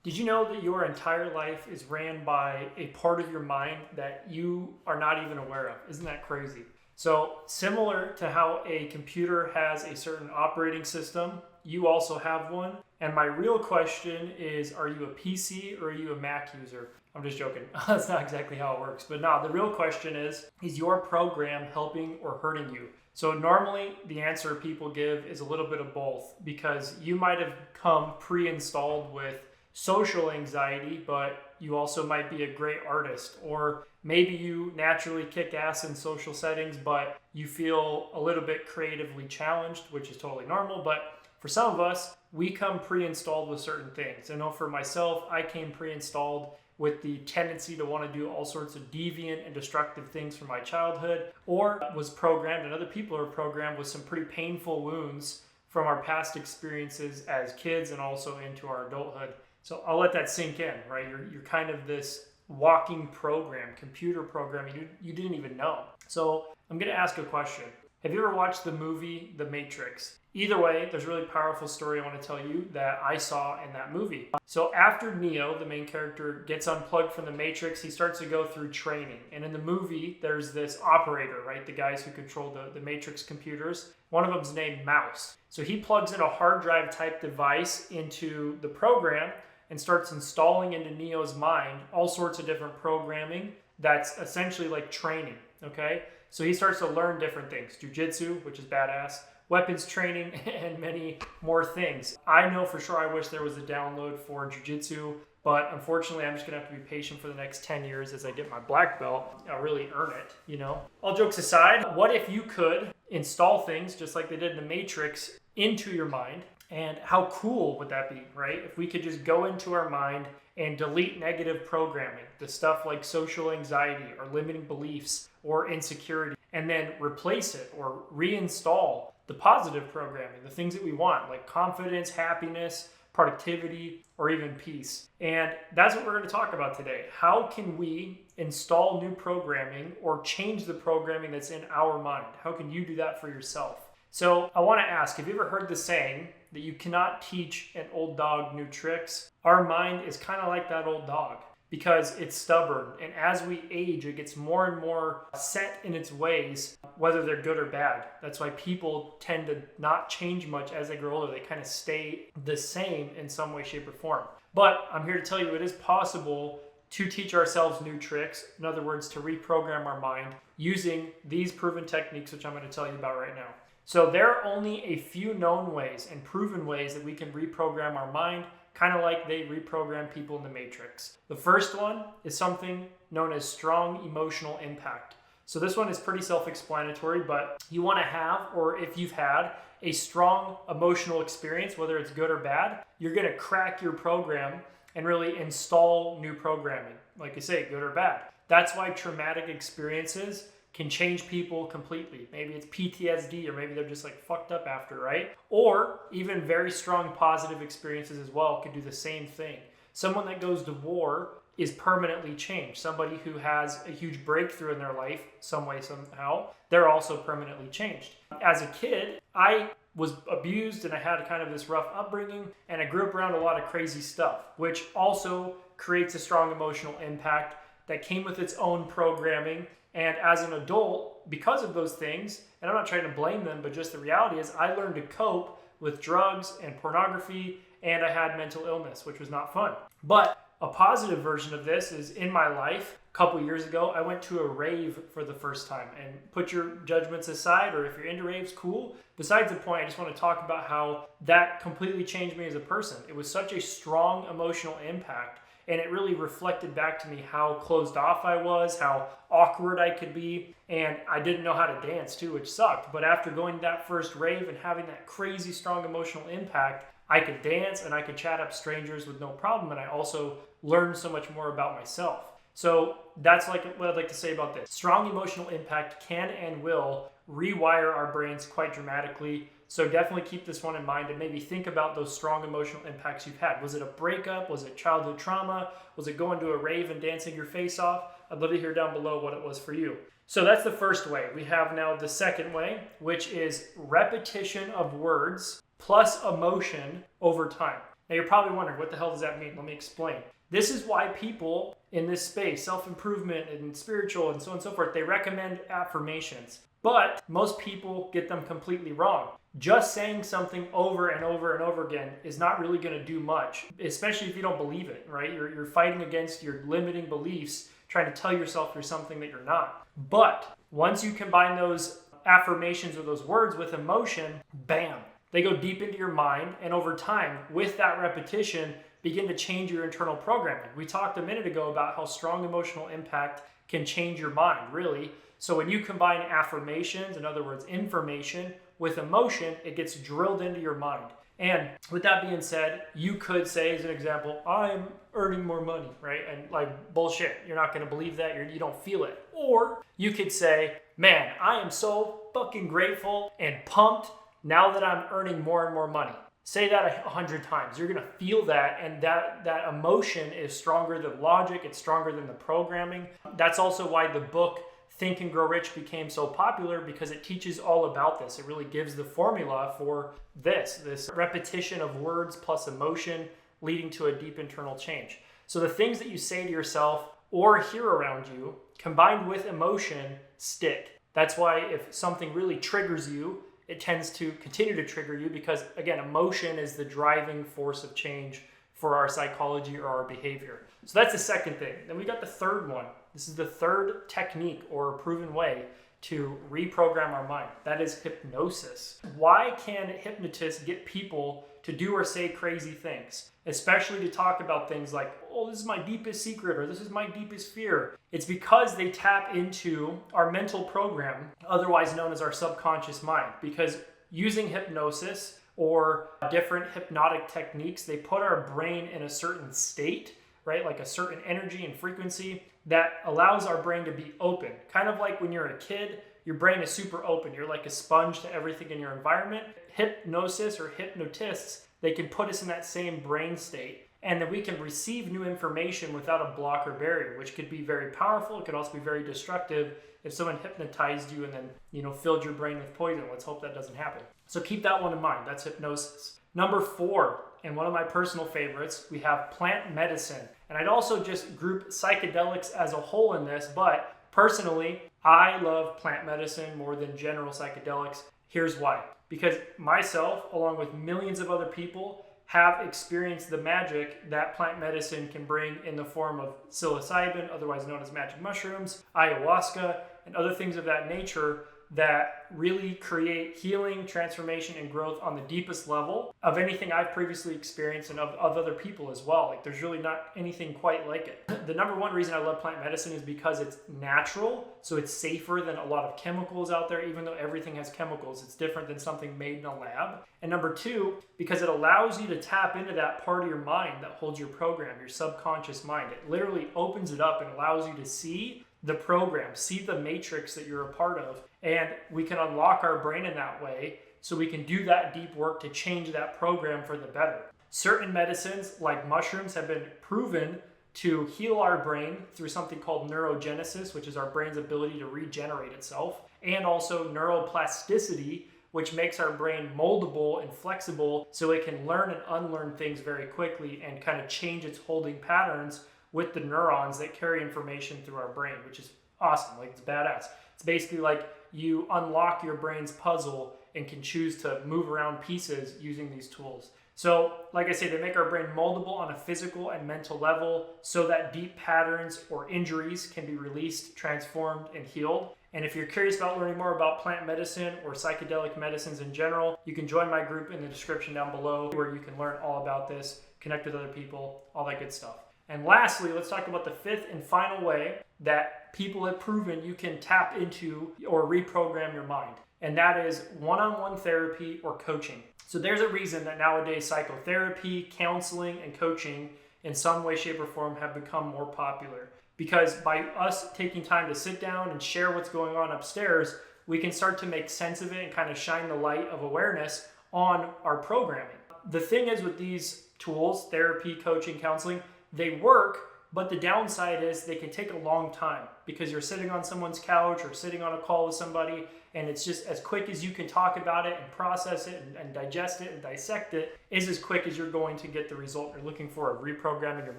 Did you know that your entire life is ran by a part of your mind that you are not even aware of? Isn't that crazy? So similar to how a computer has a certain operating system, you also have one. And my real question is, are you a PC or are you a Mac user? I'm just joking. That's not exactly how it works. But no, the real question is your program helping or hurting you? So normally the answer people give is a little bit of both, because you might have come pre-installed with social anxiety, but you also might be a great artist, or maybe you naturally kick ass in social settings, but you feel a little bit creatively challenged, which is totally normal. But for some of us, we come pre-installed with certain things. I know for myself, I came pre-installed with the tendency to want to do all sorts of deviant and destructive things from my childhood, or was programmed, and other people are programmed with some pretty painful wounds from our past experiences as kids and also into our adulthood. So I'll let that sink in, right? You're kind of this walking program, computer program you didn't even know. So I'm going to ask a question. Have you ever watched the movie The Matrix? Either way, there's a really powerful story I want to tell you that I saw in that movie. So after Neo, the main character, gets unplugged from the Matrix, he starts to go through training. And in the movie, there's this operator, right? The guys who control the Matrix computers. One of them's named Mouse. So he plugs in a hard drive type device into the program and starts installing into Neo's mind all sorts of different programming that's essentially like training, okay? So he starts to learn different things, jujitsu, which is badass, weapons training, and many more things. I know for sure I wish there was a download for jujitsu, but unfortunately I'm just gonna have to be patient for the next 10 years as I get my black belt. I'll really earn it, you know? All jokes aside, what if you could install things just like they did in the Matrix into your mind? And how cool would that be, right? If we could just go into our mind and delete negative programming, the stuff like social anxiety or limiting beliefs or insecurity, and then replace it or reinstall the positive programming, the things that we want, like confidence, happiness, productivity, or even peace. And that's what we're going to talk about today. How can we install new programming or change the programming that's in our mind? How can you do that for yourself? So I want to ask, have you ever heard the saying that you cannot teach an old dog new tricks? Our mind is kind of like that old dog because it's stubborn. And as we age, it gets more and more set in its ways, whether they're good or bad. That's why people tend to not change much as they grow older. They kind of stay the same in some way, shape, or form. But I'm here to tell you it is possible to teach ourselves new tricks. In other words, to reprogram our mind using these proven techniques, which I'm going to tell you about right now. So there are only a few known ways and proven ways that we can reprogram our mind, kind of like they reprogram people in the Matrix. The first one is something known as strong emotional impact. So this one is pretty self-explanatory, but you want to have, or if you've had, a strong emotional experience, whether it's good or bad, you're going to crack your program and really install new programming. Like I say, good or bad. That's why traumatic experiences can change people completely. Maybe it's PTSD, or maybe they're just like fucked up after, right? Or even very strong positive experiences as well could do the same thing. Someone that goes to war is permanently changed. Somebody who has a huge breakthrough in their life, some way, somehow, they're also permanently changed. As a kid, I was abused and I had kind of this rough upbringing, and I grew up around a lot of crazy stuff, which also creates a strong emotional impact that came with its own programming. And as an adult, because of those things, and I'm not trying to blame them, but just the reality is I learned to cope with drugs and pornography, and I had mental illness, which was not fun. But a positive version of this is in my life, a couple years ago, I went to a rave for the first time. And put your judgments aside, or if you're into raves, cool. Besides the point, I just want to talk about how that completely changed me as a person. It was such a strong emotional impact. And it really reflected back to me how closed off I was, how awkward I could be, and I didn't know how to dance too, which sucked. But after going to that first rave and having that crazy strong emotional impact, I could dance and I could chat up strangers with no problem, and I also learned so much more about myself. So that's like what I'd like to say about this. Strong emotional impact can and will rewire our brains quite dramatically. So definitely keep this one in mind and maybe think about those strong emotional impacts you've had. Was it a breakup? Was it childhood trauma? Was it going to a rave and dancing your face off? I'd love to hear down below what it was for you. So that's the first way. We have now the second way, which is repetition of words plus emotion over time. Now you're probably wondering, what the hell does that mean? Let me explain. This is why people in this space, self-improvement and spiritual and so on and so forth, they recommend affirmations. But most people get them completely wrong. Just saying something over and over and over again is not really going to do much, especially if you don't believe it, right? You're fighting against your limiting beliefs, trying to tell yourself you're something that you're not. But once you combine those affirmations or those words with emotion, bam, they go deep into your mind, and over time, with that repetition, begin to change your internal programming. We talked a minute ago about how strong emotional impact can change your mind, really. So when you combine affirmations, in other words, information, with emotion, it gets drilled into your mind. And with that being said, you could say, as an example, I'm earning more money, right? And like, bullshit, you're not going to believe that, you don't feel it. Or you could say, man, I am so fucking grateful and pumped now that I'm earning more and more money. Say that 100 times. You're going to feel that, and that emotion is stronger than logic. It's stronger than the programming. That's also why the book Think and Grow Rich became so popular, because it teaches all about this. It really gives the formula for this repetition of words plus emotion leading to a deep internal change. So the things that you say to yourself or hear around you combined with emotion stick. That's why if something really triggers you, it tends to continue to trigger you, because again, emotion is the driving force of change for our psychology or our behavior. So that's the second thing. Then we got the third one. This is the third technique or proven way to reprogram our mind. That is hypnosis. Why can hypnotists get people to do or say crazy things? Especially to talk about things like, oh, this is my deepest secret, or this is my deepest fear. It's because they tap into our mental program, otherwise known as our subconscious mind. Because using hypnosis or different hypnotic techniques, they put our brain in a certain state, right? Like a certain energy and frequency that allows our brain to be open. Kind of like when you're a kid, your brain is super open. You're like a sponge to everything in your environment. Hypnosis or hypnotists, they can put us in that same brain state, and then we can receive new information without a block or barrier, which could be very powerful. It could also be very destructive if someone hypnotized you and then, filled your brain with poison. Let's hope that doesn't happen. So keep that one in mind. That's hypnosis. Number 4, and one of my personal favorites, we have plant medicine. And I'd also just group psychedelics as a whole in this, but personally, I love plant medicine more than general psychedelics. Here's why. Because myself, along with millions of other people, have experienced the magic that plant medicine can bring in the form of psilocybin, otherwise known as magic mushrooms, ayahuasca, and other things of that nature that really create healing, transformation, and growth on the deepest level of anything I've previously experienced and of other people as well. Like, there's really not anything quite like it. The number one reason I love plant medicine is because it's natural, so it's safer than a lot of chemicals out there. Even though everything has chemicals, it's different than something made in a lab. And number 2, because it allows you to tap into that part of your mind that holds your program, your subconscious mind. It literally opens it up and allows you to see the program, see the matrix that you're a part of, and we can unlock our brain in that way so we can do that deep work to change that program for the better. Certain medicines like mushrooms have been proven to heal our brain through something called neurogenesis, which is our brain's ability to regenerate itself, and also neuroplasticity, which makes our brain moldable and flexible so it can learn and unlearn things very quickly and kind of change its holding patterns with the neurons that carry information through our brain, which is awesome. Like, it's badass. It's basically like you unlock your brain's puzzle and can choose to move around pieces using these tools. So, like I say, they make our brain moldable on a physical and mental level so that deep patterns or injuries can be released, transformed, and healed. And if you're curious about learning more about plant medicine or psychedelic medicines in general, you can join my group in the description down below where you can learn all about this, connect with other people, all that good stuff. And lastly, let's talk about the 5th and final way that people have proven you can tap into or reprogram your mind. And that is one-on-one therapy or coaching. So there's a reason that nowadays psychotherapy, counseling, and coaching in some way, shape, or form have become more popular. Because by us taking time to sit down and share what's going on upstairs, we can start to make sense of it and kind of shine the light of awareness on our programming. The thing is with these tools, therapy, coaching, counseling, they work, But the downside is they can take a long time because you're sitting on someone's couch or sitting on a call with somebody, and it's just as quick as you can talk about it and process it and digest it and dissect it is as quick as you're going to get the result you're looking for of reprogramming your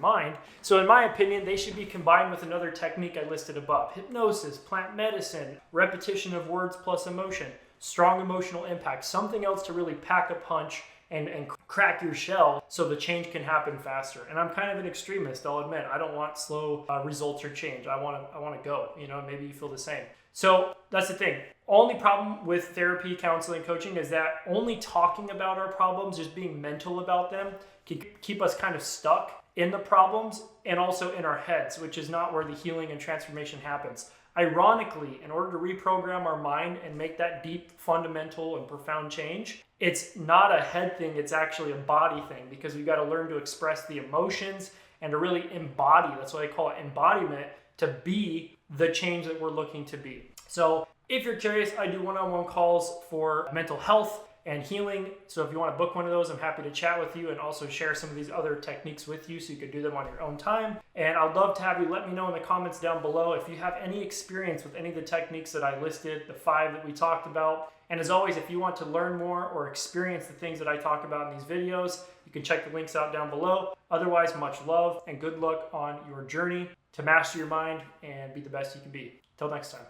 mind. So in my opinion, they should be combined with another technique I listed above: hypnosis, plant medicine, repetition of words plus emotion, strong emotional impact, something else to really pack a punch and crack your shell so the change can happen faster. And I'm kind of an extremist, I'll admit. I don't want slow results or change. I want to go, maybe you feel the same. So that's the thing. Only problem with therapy, counseling, coaching is that only talking about our problems, just being mental about them, can keep us kind of stuck in the problems and also in our heads, which is not where the healing and transformation happens. Ironically, in order to reprogram our mind and make that deep, fundamental, and profound change, it's not a head thing, it's actually a body thing, because we've got to learn to express the emotions and to really embody, that's why I call it embodiment, to be the change that we're looking to be. So if you're curious, I do one-on-one calls for mental health and healing. So if you want to book one of those, I'm happy to chat with you and also share some of these other techniques with you so you can do them on your own time. And I'd love to have you let me know in the comments down below if you have any experience with any of the techniques that I listed, the 5 that we talked about. And as always, if you want to learn more or experience the things that I talk about in these videos, you can check the links out down below. Otherwise, much love and good luck on your journey to master your mind and be the best you can be. Till next time.